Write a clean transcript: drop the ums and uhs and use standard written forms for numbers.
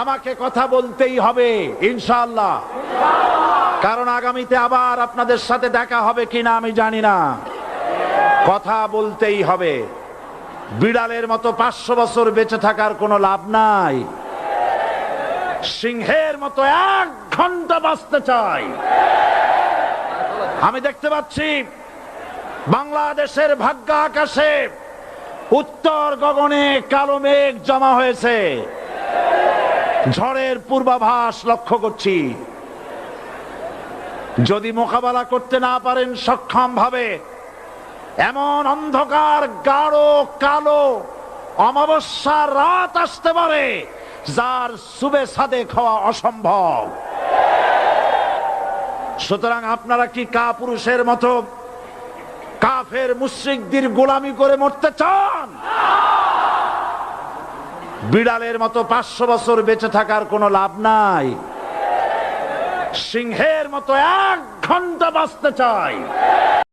আমাকে কথা বলতেই হবে ইনশাআল্লাহ, কারণ আগামীতে আবার আপনাদের সাথে দেখা হবে কিনা আমি জানি না। কথা বলতেই হবে। বিড়ালের মতো 500 বছর বেঁচে থাকার কোনো লাভ নাই। সিংহের মতো 1 ঘন্টা বাঁচতে চাই। আমি দেখতে পাচ্ছি বাংলাদেশের ভাগ্য আকাশে উত্তর গগনে কালো মেঘ জমা হয়েছে। ঝড়ের পূর্বাভাস লক্ষ্য করছি। যদি মোকাবেলা করতে না পারেন সক্ষম ভাবে, এমন অন্ধকার গাঢ় কালো অমাবস্যার রাত আসতে পারে যার সুবে সাদেক হওয়া অসম্ভব। সুতরাং আপনারা কি কাপুরুষের মতো কাফের মুশরিকদের গোলামি করে মরতে চান? বিড়ালের মতো 500 বছর বেঁচে থাকার কোনো লাভ নাই। সিংহের মতো 1 ঘন্টা বাঁচতে চাই।